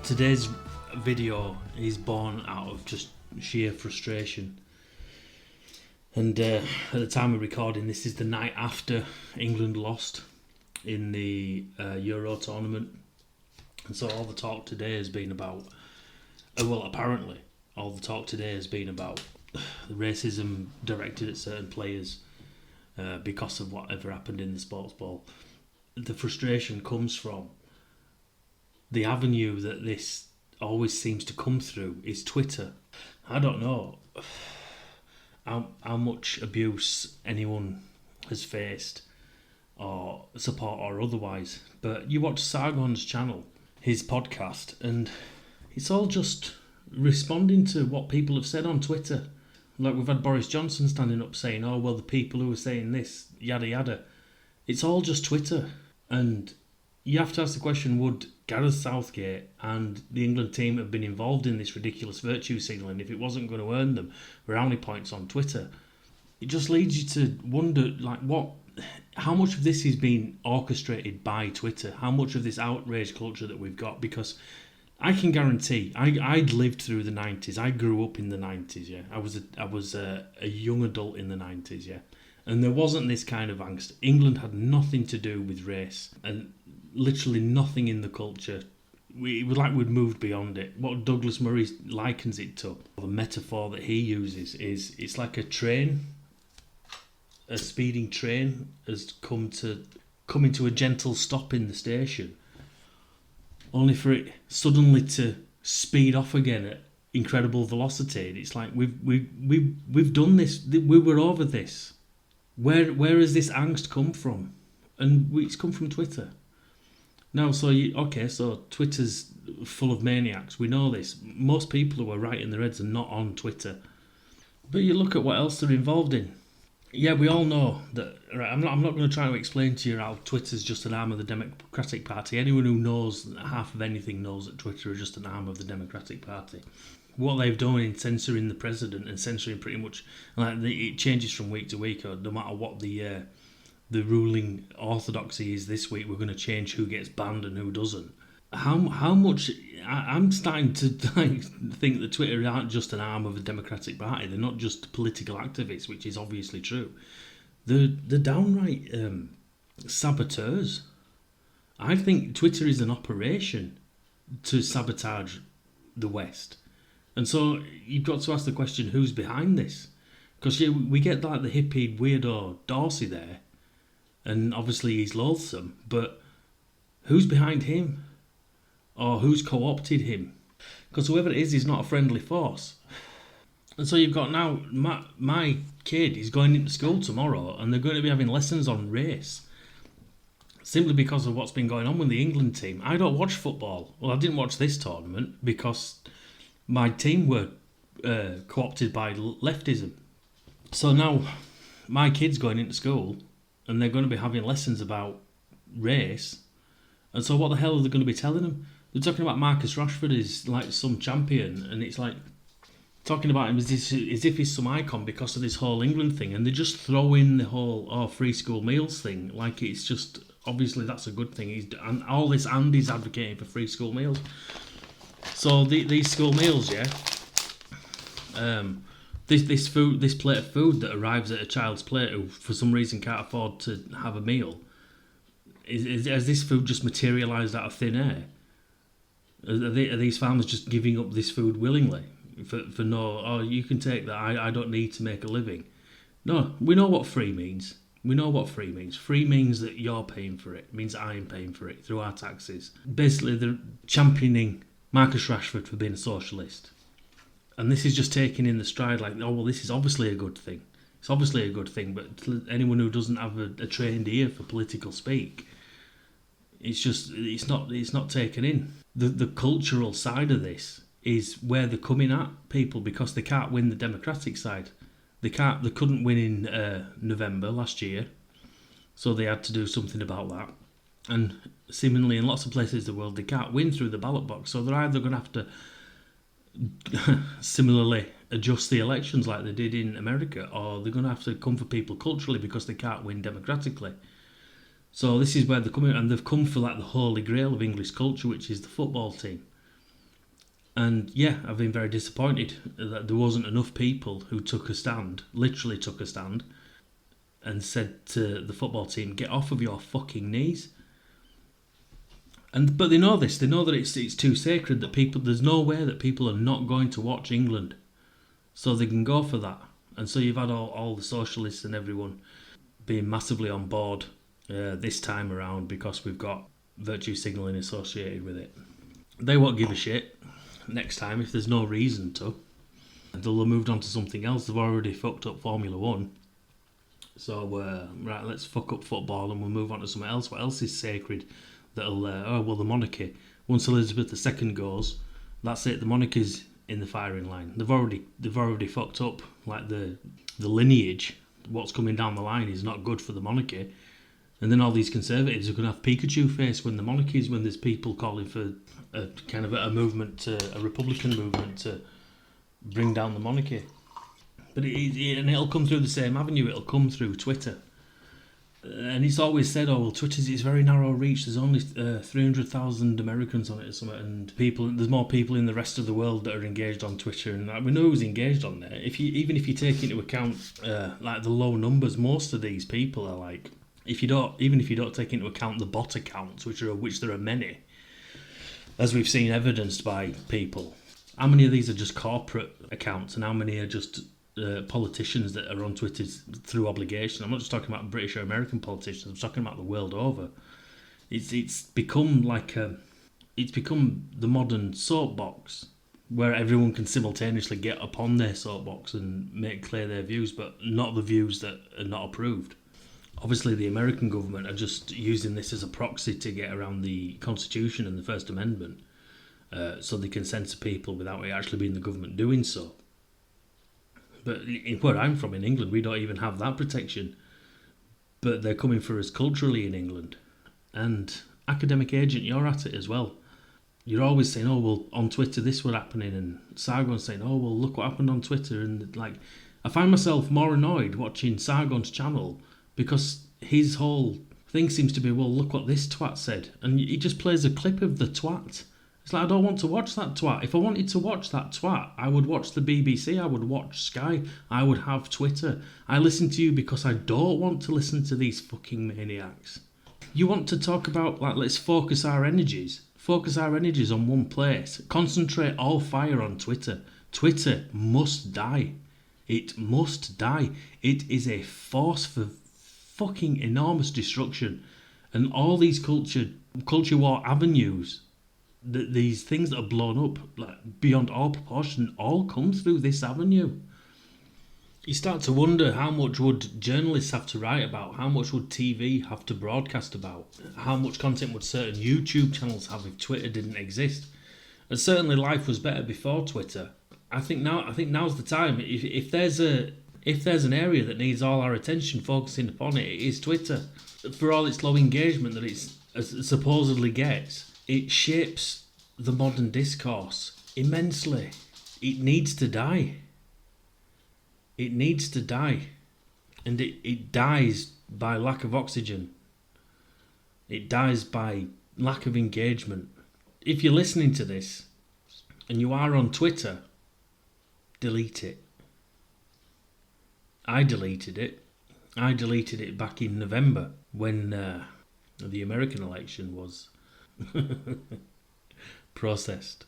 Today's video is born out of just sheer frustration. And at the time of recording, this is the night after England lost in the Euro tournament. And so all the talk today has been about, apparently, all the talk today has been about the racism directed at certain players because of whatever happened in the sports ball. The frustration comes from the avenue that this always seems to come through is Twitter. I don't know how much abuse anyone has faced, or support or otherwise, but you watch Sargon's channel, his podcast, and it's all just responding to what people have said on Twitter. Like we've had Boris Johnson standing up saying, oh, well, the people who are saying this, yada yada. It's all just Twitter. And you have to ask the question, would Gareth Southgate and the England team have been involved in this ridiculous virtue signalling if it wasn't going to earn them brownie points on Twitter? It just leads you to wonder, how much of this is being orchestrated by Twitter? How much of this outrage culture that we've got? Because I can guarantee, I'd lived through the 90s. I grew up in the 90s, yeah. I was a young adult in the 90s, yeah. And there wasn't this kind of angst. England had nothing to do with race and literally nothing in the culture. It was like we'd moved beyond it. What Douglas Murray likens it to, the metaphor that he uses, is it's like a speeding train has come into a gentle stop in the station, only for it suddenly to speed off again at incredible velocity. And it's like we've done this. We were over this. Where has this angst come from? And it's come from Twitter. Now, so Twitter's full of maniacs. We know this. Most people who are right in their heads are not on Twitter. But you look at what else they're involved in. Yeah, we all know that. Right, I'm not going to try to explain to you how Twitter's just an arm of the Democratic Party. Anyone who knows half of anything knows that Twitter is just an arm of the Democratic Party. What they've done in censoring the president and censoring pretty much, it changes from week to week, or no matter what the ruling orthodoxy is this week, we're going to change who gets banned and who doesn't. How much I'm starting to think that Twitter aren't just an arm of the Democratic Party. They're not just political activists, which is obviously true. They're downright saboteurs. I think Twitter is an operation to sabotage the West. And so you've got to ask the question, who's behind this? Because we get like the hippie weirdo Dorsey there, and obviously he's loathsome, but who's behind him? Or who's co-opted him? Because whoever it is not a friendly force. And so you've got now, my kid is going into school tomorrow and they're going to be having lessons on race. Simply because of what's been going on with the England team. I don't watch football. Well, I didn't watch this tournament because my team were co-opted by leftism. So now my kid's going into school and they're going to be having lessons about race. And so what the hell are they going to be telling them? They're talking about Marcus Rashford is like some champion, and it's like talking about him as if he's some icon because of this whole England thing, and they just throw in the whole free school meals thing like it's just obviously that's a good thing. And all this Andy's advocating for free school meals. So these school meals, yeah. This plate of food that arrives at a child's plate who for some reason can't afford to have a meal. Has this food just materialised out of thin air? Are these farmers just giving up this food willingly for no? Oh, you can take that. I don't need to make a living. No, we know what free means. We know what free means. Free means that you're paying for it. It means I'm paying for it through our taxes. Basically, they're championing Marcus Rashford for being a socialist, and this is just taken in the stride like, oh well, this is obviously a good thing. It's obviously a good thing, but anyone who doesn't have a trained ear for political speak, it's not taken in. The cultural side of this is where they're coming at people because they can't win the democratic side. They couldn't win in November last year, so they had to do something about that. And seemingly in lots of places in the world they can't win through the ballot box, so they're either going to have to similarly adjust the elections like they did in America, or they're going to have to come for people culturally because they can't win democratically. So this is where they're coming, and they've come for like the holy grail of English culture, which is the football team. And yeah, I've been very disappointed that there wasn't enough people who took a stand, literally took a stand, and said to the football team, get off of your fucking knees. But they know this. They know that it's too sacred, that people, there's no way that people are not going to watch England. So they can go for that. And so you've had all the socialists and everyone being massively on board this time around because we've got virtue signalling associated with it. They won't give a shit next time if there's no reason to. They'll have moved on to something else. They've already fucked up Formula 1. So, right, let's fuck up football and we'll move on to something else. What else is sacred? That'll, the monarchy. Once Elizabeth II goes, that's it. The monarchy's in the firing line. They've already fucked up. Like the lineage, what's coming down the line is not good for the monarchy. And then all these conservatives are going to have Pikachu face when there's people calling for a kind of a movement, a Republican movement to bring down the monarchy. But it'll come through the same avenue. It'll come through Twitter. And it's always said, oh, well, Twitter's it's very narrow reach. There's only 300,000 Americans on it or something, and there's more people in the rest of the world that are engaged on Twitter. And we know who's engaged on there. Even if you take into account like the low numbers, most of these people are like, even if you don't take into account the bot accounts, which there are many, as we've seen evidenced by people. How many of these are just corporate accounts, and how many are just politicians that are on Twitter through obligation? I'm not just talking about British or American politicians. I'm talking about the world over. It's become the modern soapbox where everyone can simultaneously get upon their soapbox and make clear their views, but not the views that are not approved. Obviously, the American government are just using this as a proxy to get around the Constitution and the First Amendment, so they can censor people without it actually being the government doing so. But where I'm from in England, we don't even have that protection. But they're coming for us culturally in England. And academic agent, you're at it as well. You're always saying, oh, well, on Twitter this was happening, and Sargon's saying, oh, well, look what happened on Twitter. And like, I find myself more annoyed watching Sargon's channel because his whole thing seems to be, well, look what this twat said. And he just plays a clip of the twat. It's like, I don't want to watch that twat. If I wanted to watch that twat, I would watch the BBC, I would watch Sky, I would have Twitter. I listen to you because I don't want to listen to these fucking maniacs. You want to talk about, like, let's focus our energies on one place. Concentrate all fire on Twitter. Twitter must die. It must die. It is a force for fucking enormous destruction. And all these culture war avenues, these things that are blown up like beyond all proportion, all come through this avenue. You start to wonder, how much would journalists have to write about? How much would TV have to broadcast about? How much content would certain YouTube channels have if Twitter didn't exist? And certainly life was better before Twitter. I think now's the time. If there's an area that needs all our attention focusing upon it, it is Twitter. For all its low engagement that it supposedly gets, it shapes the modern discourse immensely. It needs to die. It needs to die. And it dies by lack of oxygen. It dies by lack of engagement. If you're listening to this and you are on Twitter, delete it. I deleted it. I deleted it back in November when the American election was processed.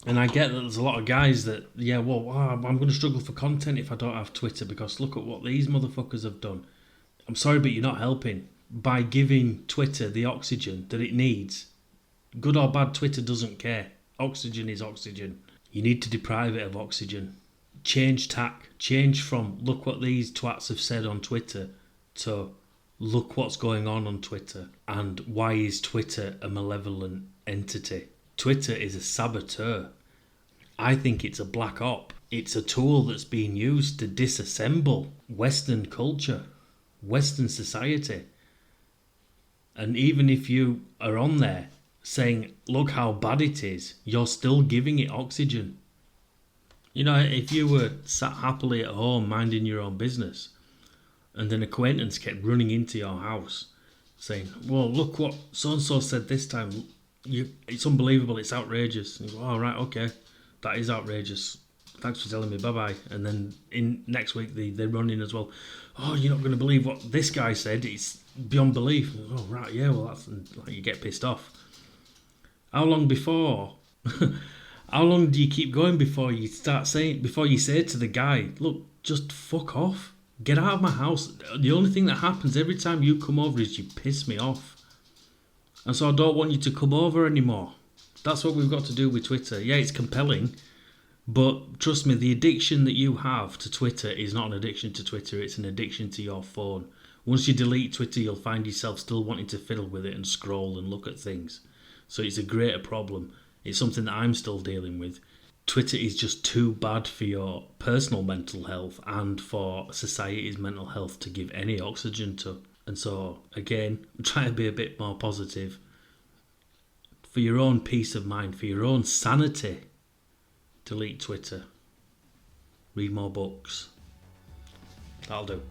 And I get that there's a lot of guys that, I'm going to struggle for content if I don't have Twitter because look at what these motherfuckers have done. I'm sorry, but you're not helping. By giving Twitter the oxygen that it needs, good or bad, Twitter doesn't care. Oxygen is oxygen. You need to deprive it of oxygen. Change tack. Change from look what these twats have said on Twitter to look what's going on Twitter, and why is Twitter a malevolent entity? Twitter is a saboteur. I think it's a black op. It's a tool that's being used to disassemble Western culture, Western society. And even if you are on there saying, look how bad it is, you're still giving it oxygen. You know, if you were sat happily at home minding your own business, and an acquaintance kept running into your house saying, well, look what so-and-so said this time. It's unbelievable, it's outrageous. And you go, oh, right, okay. That is outrageous. Thanks for telling me. Bye bye. And then in next week they run in as well. Oh, you're not going to believe what this guy said. It's beyond belief. Oh right, yeah. Well, that's like you get pissed off. How long before? How long do you keep going before you say to the guy, look, just fuck off. Get out of my house. The only thing that happens every time you come over is you piss me off. And so I don't want you to come over anymore. That's what we've got to do with Twitter. Yeah, it's compelling. But trust me, the addiction that you have to Twitter is not an addiction to Twitter. It's an addiction to your phone. Once you delete Twitter, you'll find yourself still wanting to fiddle with it and scroll and look at things. So it's a greater problem. It's something that I'm still dealing with. Twitter is just too bad for your personal mental health and for society's mental health to give any oxygen to. And so, again, try to be a bit more positive. For your own peace of mind, for your own sanity, delete Twitter. Read more books. That'll do.